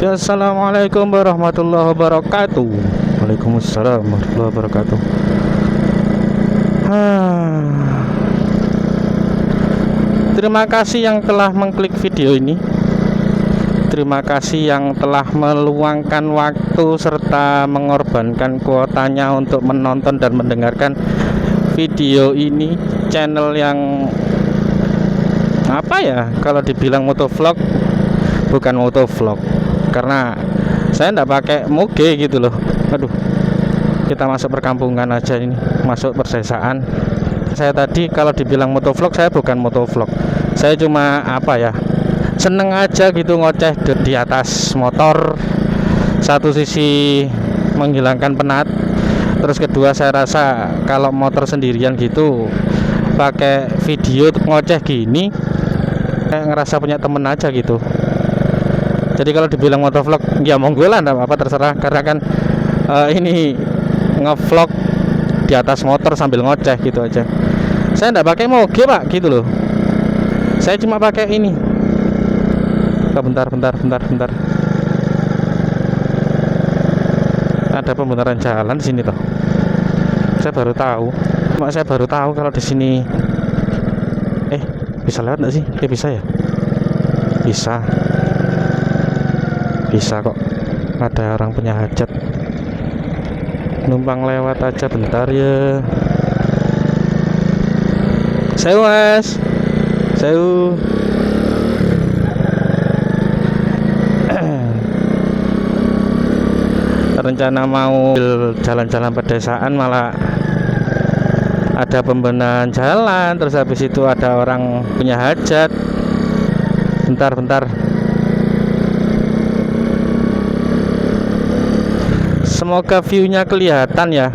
Ya, assalamualaikum warahmatullahi wabarakatuh. Waalaikumsalam warahmatullahi wabarakatuh. Terima kasih yang telah mengklik video ini. Terima kasih yang telah meluangkan waktu serta mengorbankan kuotanya untuk menonton dan mendengarkan video ini. Channel yang apa ya, kalau dibilang motovlog, bukan motovlog, karena saya enggak pakai moge gitu loh. Aduh, kita masuk perkampungan aja ini, masuk persesaan. Saya tadi kalau dibilang motovlog, saya bukan motovlog. Saya cuma apa ya, seneng aja gitu ngoceh di atas motor. Satu sisi menghilangkan penat, terus kedua saya rasa kalau motor sendirian gitu pakai video ngoceh gini kayak ngerasa punya temen aja gitu. Jadi kalau dibilang motovlog, ya monggo lah, enggak apa-apa, terserah. Karena kan ini ngevlog di atas motor sambil ngoceh gitu aja. Saya enggak pakai moge pak gitu loh. Saya cuma pakai ini. Bentar. Ada pembenaran jalan di sini toh. Saya baru tahu. Saya baru tahu kalau di sini. Bisa lewat nggak sih? Bisa ya? Bisa kok. Ada orang punya hajat. Numpang lewat aja bentar ya. Saya mas. Rencana mau jalan-jalan pedesaan malah ada pembenahan jalan, terus habis itu ada orang punya hajat. Bentar. Semoga view-nya kelihatan ya.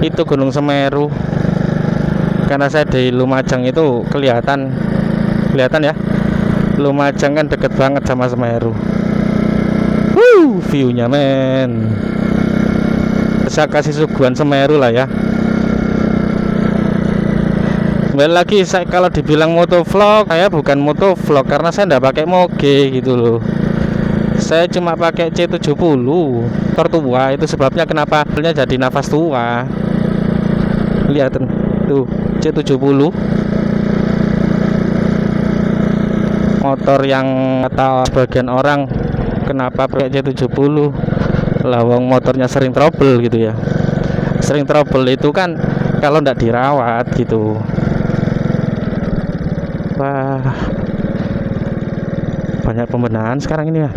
Itu Gunung Semeru. Karena saya di Lumajang itu kelihatan ya. Lumajang kan deket banget sama Semeru. View-nya men. Saya kasih suguhan Semeru lah ya. Kembali lagi, saya kalau dibilang motovlog, saya bukan motovlog karena saya enggak pakai moge gitu loh. Saya cuma pakai C70 tertua. Itu sebabnya kenapa mobilnya jadi nafas tua. Lihat tuh, C70 motor yang kata sebagian orang kenapa pakai C70, lawang motornya sering trouble gitu ya. Sering trouble itu kan kalau enggak dirawat gitu. Wah, banyak pembenahan sekarang ini ya.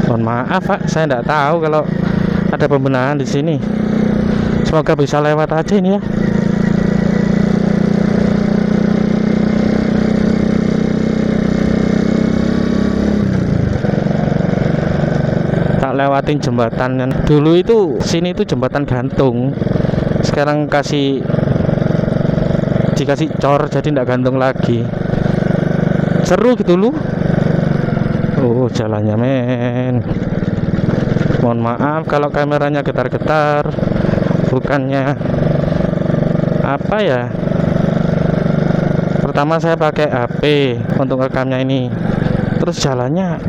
Mohon maaf pak, saya enggak tahu kalau ada pembenahan di sini. Semoga bisa lewat aja ini ya. Tak lewatin jembatan kan. Dulu itu sini itu jembatan gantung. Sekarang dikasih cor jadi enggak gantung lagi. Seru gitu lu. Oh, jalannya men. Mohon maaf kalau kameranya getar-getar. Bukannya apa ya. Pertama saya pakai HP untuk rekamnya ini. Terus jalannya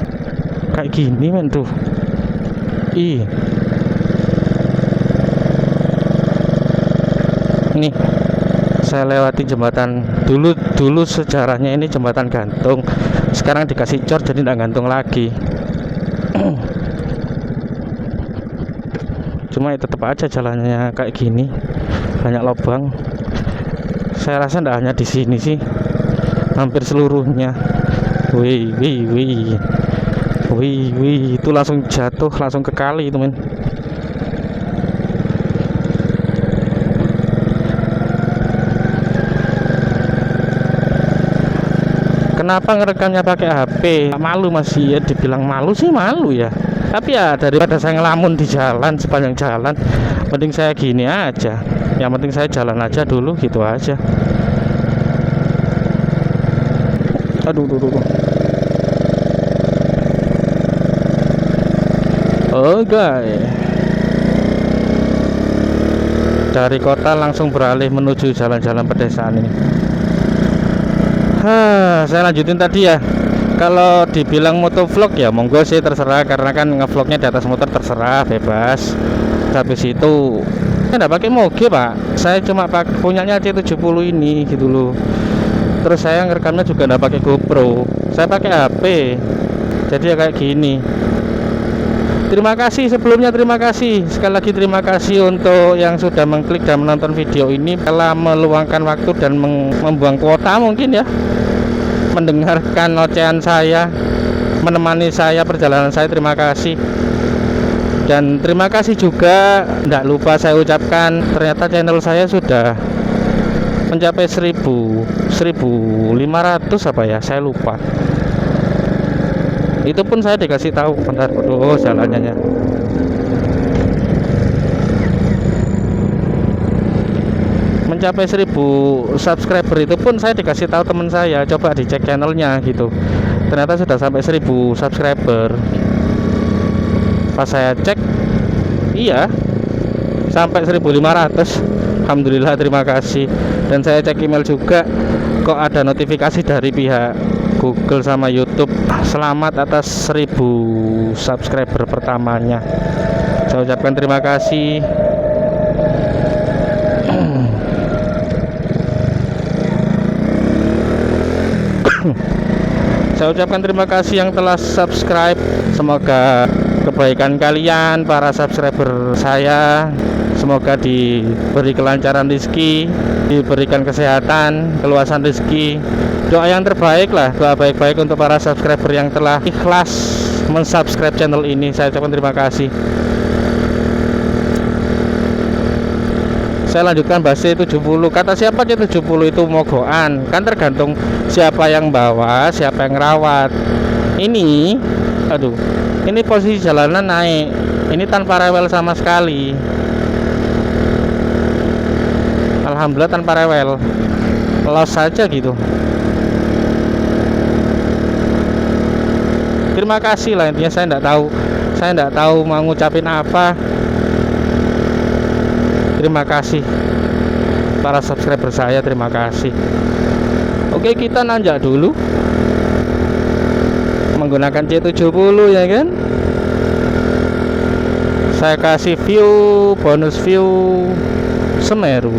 kayak gini men tuh. Nih, saya lewati jembatan dulu sejarahnya ini jembatan gantung. Sekarang dikasih cor jadi tidak gantung lagi. Cuma tetap aja jalannya kayak gini, banyak lubang. Saya rasa tidak hanya di sini sih, hampir seluruhnya. Wih, itu langsung jatuh, langsung ke kali itu men. Kenapa ngerekamnya pakai HP? Malu masih ya, dibilang malu sih malu ya. Tapi ya daripada saya ngelamun di jalan sepanjang jalan, mending saya gini aja. Yang penting saya jalan aja dulu gitu aja. Aduh. Oke. Dari kota langsung beralih menuju jalan-jalan pedesaan ini. Saya lanjutin tadi ya. Kalau dibilang motovlog ya monggo sih, terserah, karena kan ngevlognya di atas motor terserah, bebas. Habis itu saya nggak pakai moge pak, saya cuma punyanya C70 ini gitu loh. Terus saya ngerekamnya juga nggak pakai GoPro, saya pakai HP, jadi ya kayak gini. Terima kasih sebelumnya, terima kasih sekali lagi, terima kasih untuk yang sudah mengklik dan menonton video ini, telah meluangkan waktu dan membuang kuota mungkin ya, mendengarkan ocehan saya, menemani saya perjalanan saya. Terima kasih. Dan terima kasih juga, tidak lupa saya ucapkan, ternyata channel saya sudah mencapai 1500 apa ya, saya lupa. Itu pun saya dikasih tahu, bentar, jalannya. Mencapai 1000 subscriber itu pun saya dikasih tahu teman saya, coba dicek channelnya gitu. Ternyata sudah sampai 1000 subscriber. Pas saya cek, iya, sampai 1500. Alhamdulillah, terima kasih. Dan saya cek email juga, kok ada notifikasi dari pihak Google sama YouTube, selamat atas 1000 subscriber pertamanya. Saya ucapkan terima kasih. Saya ucapkan terima kasih yang telah subscribe. Semoga kebaikan kalian para subscriber saya, semoga diberi kelancaran rezeki, diberikan kesehatan, keluasan rezeki. Doa yang terbaik lah, doa baik-baik untuk para subscriber yang telah ikhlas mensubscribe channel ini. Saya ucapkan terima kasih. Saya lanjutkan bahas C70. Kata siapa C70 itu mogokan? Kan tergantung siapa yang bawa, siapa yang rawat. Ini, aduh, ini posisi jalanan naik. Ini tanpa rewel sama sekali. Alhamdulillah tanpa rewel. Los saja gitu. Terima kasih lah, intinya saya enggak tahu mau ngucapin apa. Terima kasih para subscriber saya, terima kasih. Oke, kita nanjak dulu menggunakan C70 ya kan. Saya kasih view, bonus view Semeru.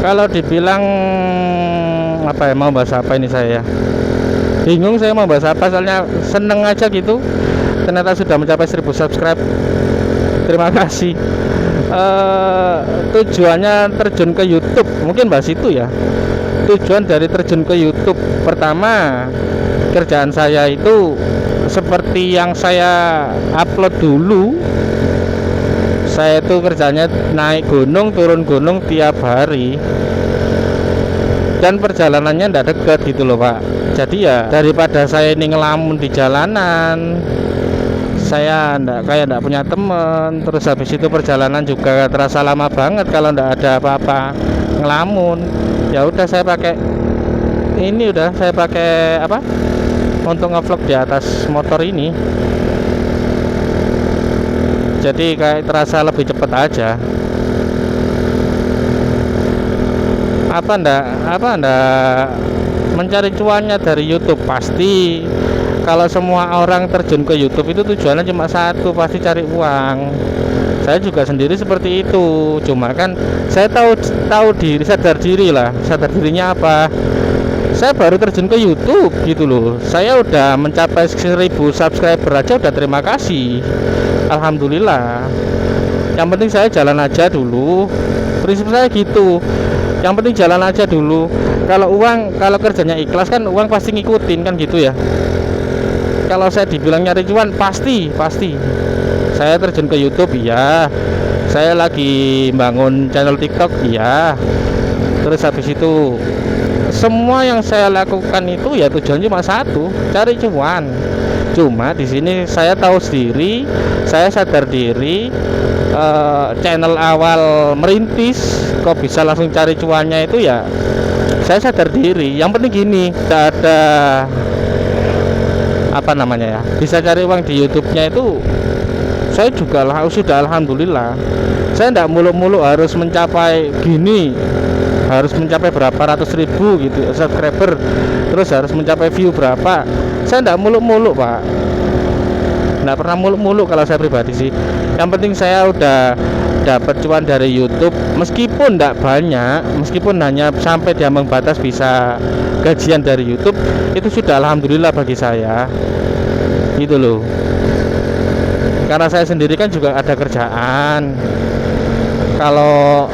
Kalau dibilang apa ya, mau bahas apa ini saya ya, bingung saya mau bahas apa, soalnya seneng aja gitu. Ternyata sudah mencapai 1000 subscribe. Terima kasih. Tujuannya terjun ke YouTube, mungkin bahas itu ya. Tujuan dari terjun ke YouTube, pertama, kerjaan saya itu seperti yang saya upload dulu. Saya itu kerjanya naik gunung, turun gunung tiap hari, dan perjalanannya tidak dekat gitu loh Pak. Jadi ya daripada saya ini ngelamun di jalanan, saya tidak punya temen. Terus habis itu perjalanan juga terasa lama banget kalau tidak ada apa-apa, ngelamun. Ya udah saya pakai ini, saya pakai apa untuk ngevlog di atas motor ini. Jadi kayak terasa lebih cepat aja. Apa ndak mencari cuannya dari YouTube? Pasti. Kalau semua orang terjun ke YouTube itu tujuannya cuma satu, pasti cari uang. Saya juga sendiri seperti itu. Cuma kan saya tahu diri, sadar diri lah. Sadar dirinya apa? Saya baru terjun ke YouTube gitu loh. Saya udah mencapai 1000 subscriber aja udah terima kasih. Alhamdulillah. Yang penting saya jalan aja dulu. Prinsip saya gitu. Yang penting jalan aja dulu. Kalau kerjanya ikhlas kan uang pasti ngikutin kan gitu ya. Kalau saya dibilang nyari cuan, pasti. Saya terjun ke YouTube, iya. Saya lagi bangun channel TikTok, iya. Terus habis itu semua yang saya lakukan itu ya tujuan cuma satu, cari cuan. Cuma di sini saya tahu sendiri, saya sadar diri. Channel awal merintis kok bisa langsung cari cuannya itu ya, saya sadar diri. Yang penting gini, tidak ada apa namanya ya, bisa cari uang di YouTube-nya itu saya juga sudah alhamdulillah. Saya tidak muluk-muluk harus mencapai gini, harus mencapai berapa ratus ribu gitu subscriber, terus harus mencapai view berapa. Saya tidak muluk-muluk Pak, tidak pernah muluk-muluk kalau saya pribadi sih. Yang penting saya udah dapat cuan dari YouTube, meskipun tidak banyak, meskipun hanya sampai di ambang batas bisa gajian dari YouTube, itu sudah alhamdulillah bagi saya gitu loh. Karena saya sendiri kan juga ada kerjaan. Kalau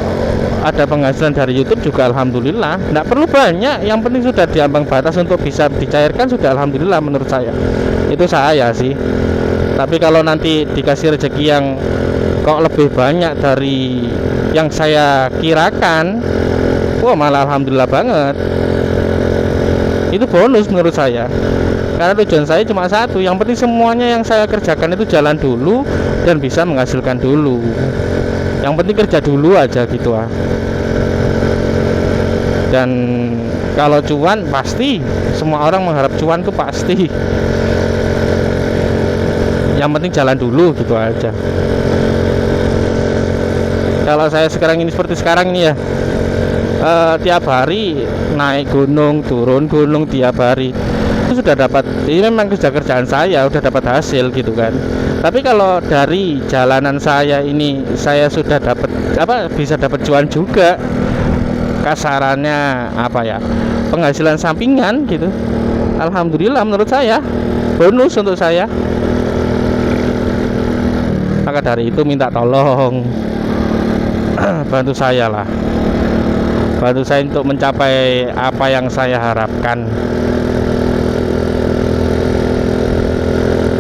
ada penghasilan dari YouTube juga alhamdulillah, tidak perlu banyak, yang penting sudah di ambang batas untuk bisa dicairkan sudah alhamdulillah menurut saya. Itu saya sih. Tapi kalau nanti dikasih rezeki yang kok lebih banyak dari yang saya kirakan, wah malah alhamdulillah banget. Itu bonus menurut saya. Karena tujuan saya cuma satu, yang penting semuanya yang saya kerjakan itu jalan dulu dan bisa menghasilkan dulu. Yang penting kerja dulu aja gitu ah. Dan kalau cuan pasti, semua orang mengharap cuan tuh pasti. Yang penting jalan dulu gitu aja. Kalau saya sekarang ini seperti sekarang ini ya, tiap hari naik gunung, turun gunung tiap hari, itu sudah dapat. Ini memang kerjaan saya udah dapat hasil gitu kan. Tapi kalau dari jalanan saya ini, saya sudah dapat bisa dapat cuan juga. Kasarannya apa ya, penghasilan sampingan gitu. Alhamdulillah menurut saya bonus untuk saya. Maka dari itu minta tolong bantu saya lah, bantu saya untuk mencapai apa yang saya harapkan.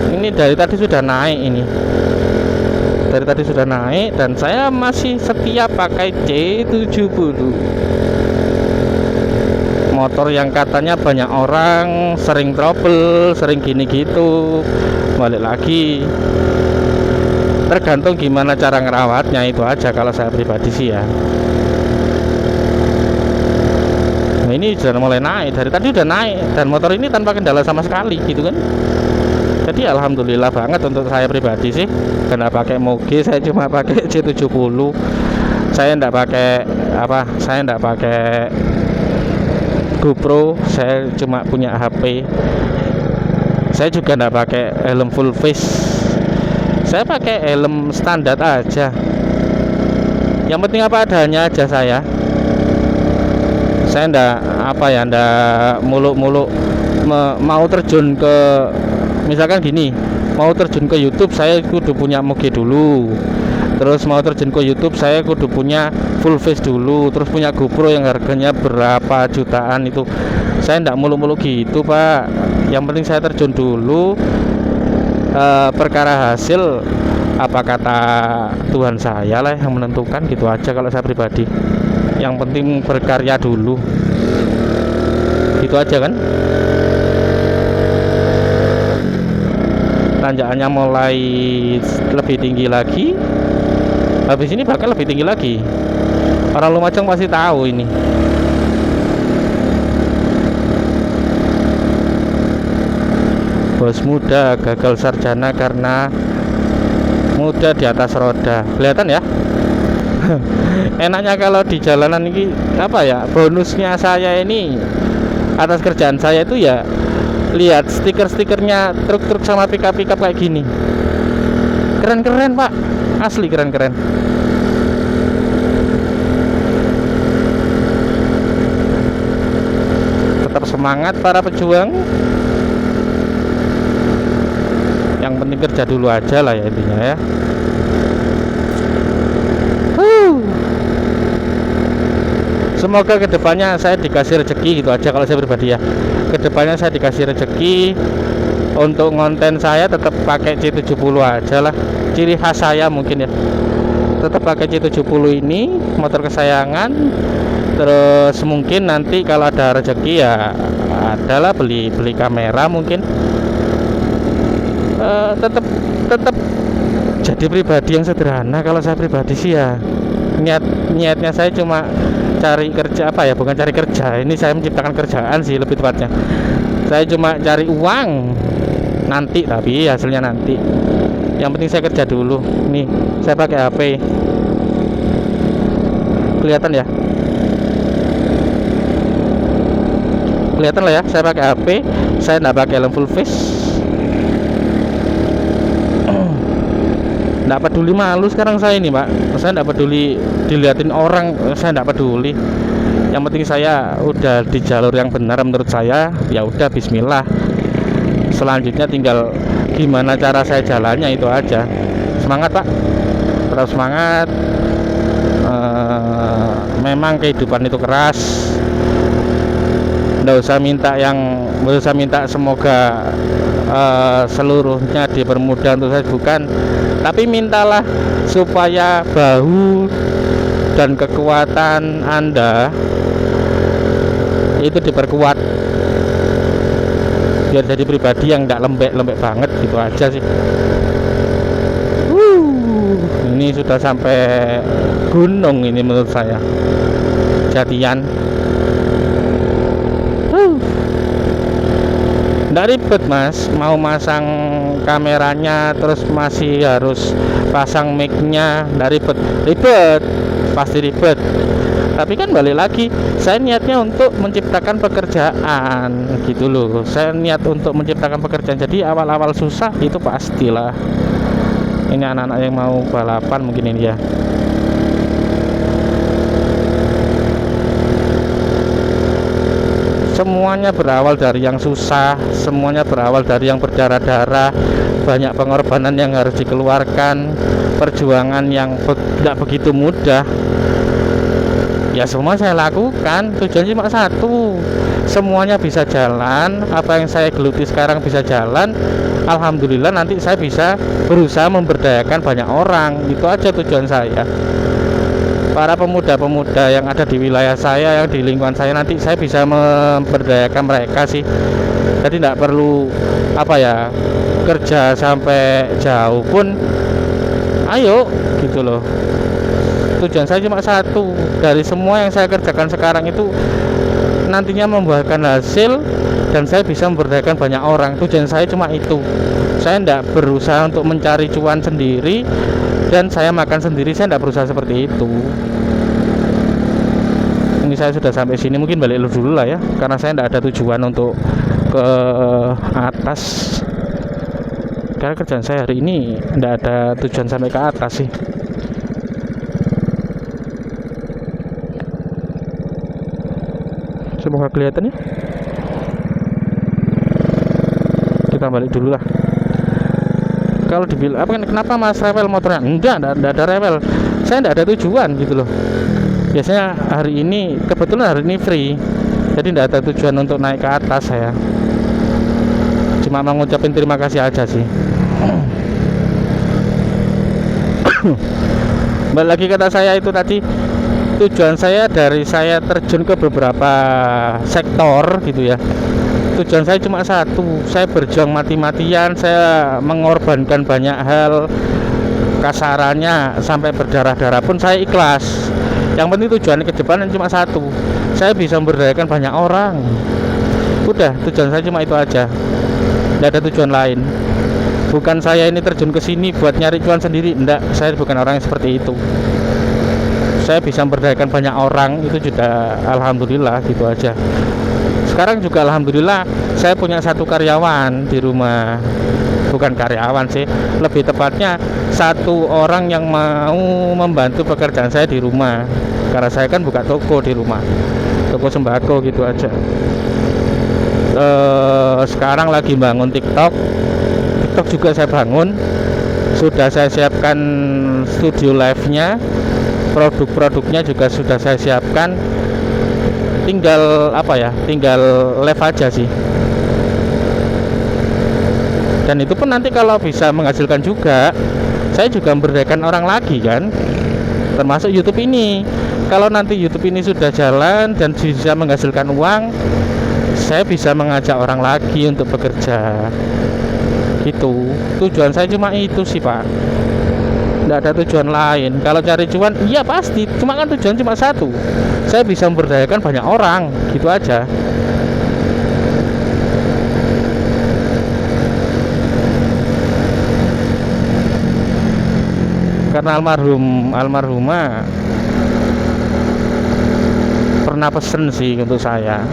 Ini dari tadi sudah naik, ini dari tadi sudah naik, dan saya masih setia pakai C70 motor yang katanya banyak orang sering trouble, sering gini gitu. Balik lagi, tergantung gimana cara ngerawatnya, itu aja kalau saya pribadi sih ya. Nah, ini sudah mulai naik, dari tadi udah naik, dan motor ini tanpa kendala sama sekali gitu kan. Jadi alhamdulillah banget untuk saya pribadi sih. Karena pakai Moge, saya cuma pakai C70. Saya enggak pakai saya enggak pakai GoPro, saya cuma punya HP. Saya juga enggak pakai helm full face. Saya pakai helm standar aja. Yang penting apa adanya aja saya. Saya enggak muluk-muluk mau terjun ke, misalkan gini, mau terjun ke YouTube saya kudu punya Moge dulu. Terus mau terjun ke YouTube saya kudu punya full face dulu. Terus punya GoPro yang harganya berapa jutaan itu. Saya enggak muluk-muluk gitu, Pak. Yang penting saya terjun dulu. Perkara hasil apa kata Tuhan saya lah yang menentukan, gitu aja kalau saya pribadi. Yang penting berkarya dulu, gitu aja kan. Tanjakannya mulai lebih tinggi lagi, habis ini bakal lebih tinggi lagi. Orang Lumajang pasti tahu ini. Bos muda gagal sarjana karena muda di atas roda. Kelihatan ya. Enaknya kalau di jalanan ini apa ya, bonusnya saya ini atas kerjaan saya itu ya, lihat stiker-stikernya truk-truk sama pickup-pickup kayak gini. Keren-keren Pak, asli keren-keren. Tetap semangat para pejuang. Yang penting kerja dulu aja lah ya intinya ya. Semoga kedepannya saya dikasih rezeki, gitu aja kalau saya pribadi ya. Kedepannya saya dikasih rezeki untuk konten saya tetap pakai C70 aja lah. Ciri khas saya mungkin ya, tetap pakai C70 ini, motor kesayangan. Terus mungkin nanti kalau ada rezeki ya adalah beli kamera mungkin. Tetap jadi pribadi yang sederhana kalau saya pribadi sih ya. Niatnya saya cuma cari kerja, bukan cari kerja, ini saya menciptakan kerjaan sih lebih tepatnya. Saya cuma cari uang nanti, tapi hasilnya nanti. Yang penting saya kerja dulu. Nih, saya pakai HP. Kelihatan ya? Kelihatan lah ya, saya pakai HP. Saya nggak pakai helm full face. Nggak peduli malu sekarang saya ini, Pak. Saya nggak peduli dilihatin orang, saya nggak peduli. Yang penting saya udah di jalur yang benar menurut saya. Ya udah, bismillah. Selanjutnya tinggal gimana cara saya jalannya, itu aja. Semangat, Pak, tetap semangat. Memang kehidupan itu keras. Nggak usah minta semoga seluruhnya dipermudah untuk saya, bukan. Tapi mintalah supaya bahu dan kekuatan Anda itu diperkuat, biar jadi pribadi yang nggak lembek banget, gitu aja sih. Ini sudah sampai gunung ini menurut saya, Jatian. Nggak ribet, Mas, mau masang kameranya terus masih harus pasang mic-nya. Nggak ribet, pasti ribet. Tapi kan balik lagi, saya niatnya untuk menciptakan pekerjaan, gitu loh. Saya niat untuk menciptakan pekerjaan. Jadi awal-awal susah itu pastilah. Ini anak-anak yang mau balapan mungkin ini ya. Semuanya berawal dari yang susah, semuanya berawal dari yang berdarah-darah, banyak pengorbanan yang harus dikeluarkan, perjuangan yang tidak begitu mudah. Ya semua saya lakukan, tujuan cuma satu, semuanya bisa jalan. Apa yang saya geluti sekarang bisa jalan, alhamdulillah. Nanti saya bisa berusaha memberdayakan banyak orang, itu aja tujuan saya. Para pemuda-pemuda yang ada di wilayah saya, yang di lingkungan saya, nanti saya bisa memberdayakan mereka sih. Jadi tidak perlu kerja sampai jauh pun, ayo gitu loh. Tujuan saya cuma satu, dari semua yang saya kerjakan sekarang itu nantinya membuahkan hasil dan saya bisa memberdayakan banyak orang. Tujuan saya cuma itu. Saya tidak berusaha untuk mencari cuan sendiri dan saya makan sendiri, saya tidak berusaha seperti itu. Ini saya sudah sampai sini, mungkin balik dulu lah ya, karena saya tidak ada tujuan untuk ke atas. Karena kerjaan saya hari ini tidak ada tujuan sampai ke atas sih. Semoga kelihatan ya. Kita balik dulu lah. Kalau dibilang kenapa Mas rewel motornya? Enggak ada rewel. Saya enggak ada tujuan gitu loh. Biasanya hari ini, kebetulan hari ini free, jadi enggak ada tujuan untuk naik ke atas saya. Cuma mau ngucapin terima kasih aja sih. Balik lagi kata saya itu tadi, tujuan saya dari saya terjun ke beberapa sektor gitu ya. Tujuan saya cuma satu, saya berjuang mati-matian, saya mengorbankan banyak hal, kasarannya sampai berdarah-darah pun saya ikhlas. Yang penting tujuan ke depan cuma satu, saya bisa memberdayakan banyak orang. Udah, tujuan saya cuma itu aja, tidak ada tujuan lain. Bukan saya ini terjun ke sini buat nyari cuan sendiri, enggak, saya bukan orang yang seperti itu. Saya bisa memberdayakan banyak orang, itu juga alhamdulillah, gitu aja. Sekarang juga alhamdulillah saya punya satu karyawan di rumah. Bukan karyawan sih, lebih tepatnya satu orang yang mau membantu pekerjaan saya di rumah. Karena saya kan buka toko di rumah, toko sembako gitu aja. Sekarang lagi bangun TikTok juga saya bangun. Sudah saya siapkan studio live-nya, produk-produknya juga sudah saya siapkan. Tinggal tinggal live aja sih. Dan itu pun nanti kalau bisa menghasilkan juga, saya juga memberdayakan orang lagi kan, termasuk YouTube ini. Kalau nanti YouTube ini sudah jalan dan bisa menghasilkan uang, saya bisa mengajak orang lagi untuk bekerja gitu. Tujuan saya cuma itu sih Pak, tidak ada tujuan lain. Kalau cari cuan, iya pasti, cuma kan tujuan cuma satu, saya bisa memberdayakan banyak orang, gitu aja. karena almarhumah pernah pesen sih untuk saya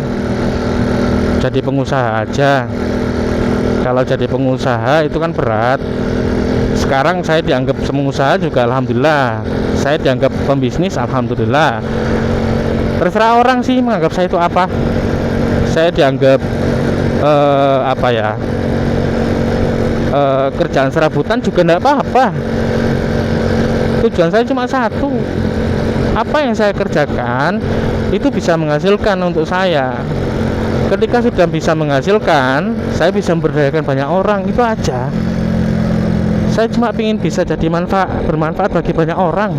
jadi pengusaha aja. Kalau jadi pengusaha itu kan berat. Sekarang saya dianggap pengusaha juga alhamdulillah, saya dianggap pembisnis alhamdulillah. Terserah orang sih menganggap saya itu apa. Saya dianggap apa ya, kerjaan serabutan juga enggak apa-apa. Tujuan saya cuma satu, apa yang saya kerjakan itu bisa menghasilkan untuk saya. Ketika sudah bisa menghasilkan, saya bisa memberdayakan banyak orang, itu aja. Saya cuma ingin bisa jadi bermanfaat bagi banyak orang.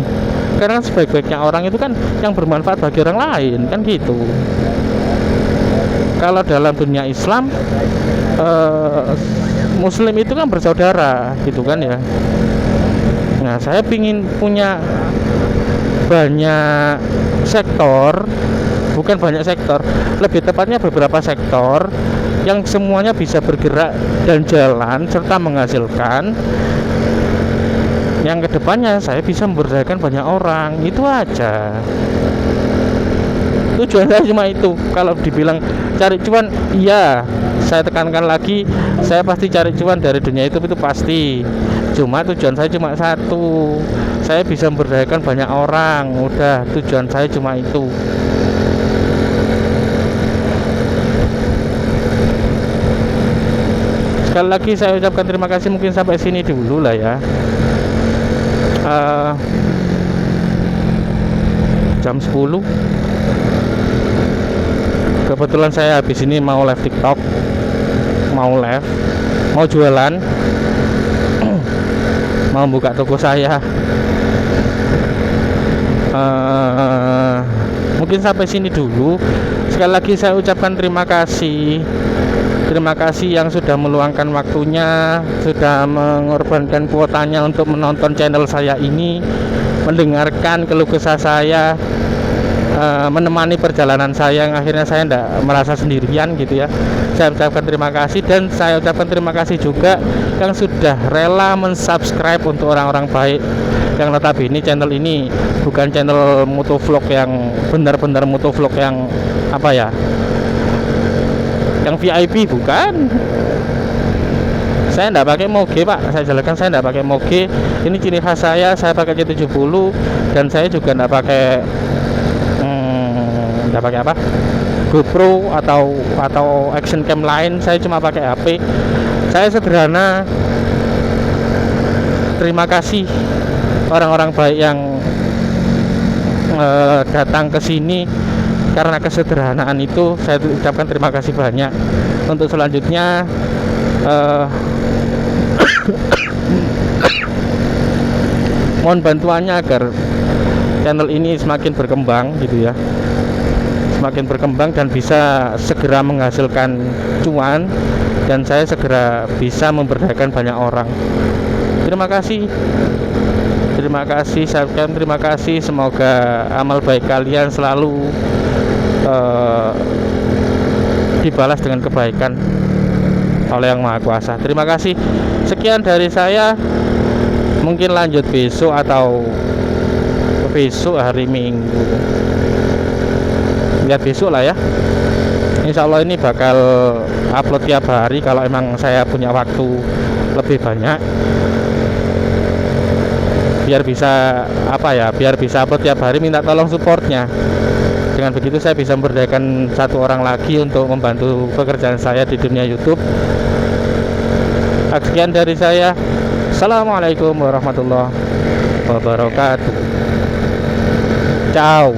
Karena sebaik-baiknya orang itu kan yang bermanfaat bagi orang lain, kan gitu. Kalau dalam dunia Islam, Muslim itu kan bersaudara, gitu kan ya. Nah, saya ingin punya banyak sektor, bukan banyak sektor, lebih tepatnya beberapa sektor yang semuanya bisa bergerak dan jalan serta menghasilkan. Yang kedepannya saya bisa memberdayakan banyak orang, itu aja. Tujuan saya cuma itu. Kalau dibilang cari cuan, iya, saya tekankan lagi, saya pasti cari cuan dari dunia itu pasti. Cuma tujuan saya cuma satu, saya bisa memberdayakan banyak orang. Udah, tujuan saya cuma itu. Sekali lagi saya ucapkan terima kasih. Mungkin sampai sini dulu lah ya. Jam 10 kebetulan saya habis ini mau live TikTok, mau jualan, mau buka toko saya. Mungkin sampai sini dulu. Sekali lagi saya ucapkan terima kasih yang sudah meluangkan waktunya, sudah mengorbankan kuotanya untuk menonton channel saya ini, mendengarkan keluh kesah saya, menemani perjalanan saya yang akhirnya saya tidak merasa sendirian gitu ya. Saya ucapkan terima kasih, dan saya ucapkan terima kasih juga yang sudah rela mensubscribe untuk orang-orang baik yang notabene channel ini bukan channel motovlog yang benar-benar motovlog yang apa ya, yang VIP, bukan. Saya tidak pakai moge pak, saya jelaskan, saya tidak pakai moge. Ini ciri khas saya pakai C70, dan saya juga tidak pakai apa, GoPro atau action cam lain. Saya cuma pakai HP. Saya sederhana. Terima kasih orang-orang baik yang datang ke sini. Karena kesederhanaan itu saya ucapkan terima kasih banyak. Untuk selanjutnya mohon bantuannya agar channel ini semakin berkembang gitu ya, semakin berkembang dan bisa segera menghasilkan cuan, dan saya segera bisa memberdayakan banyak orang. Terima kasih, saya ucapkan terima kasih. Semoga amal baik kalian selalu dibalas dengan kebaikan oleh Yang Maha Kuasa. Terima kasih. Sekian dari saya. Mungkin lanjut besok atau besok hari Minggu. Lihat besok lah ya. Insya Allah ini bakal upload tiap hari kalau emang saya punya waktu lebih banyak. Biar bisa biar bisa upload tiap hari, minta tolong supportnya. Dengan begitu saya bisa memberdayakan satu orang lagi untuk membantu pekerjaan saya di dunia YouTube. Sekian dari saya. Assalamualaikum warahmatullahi wabarakatuh. Ciao.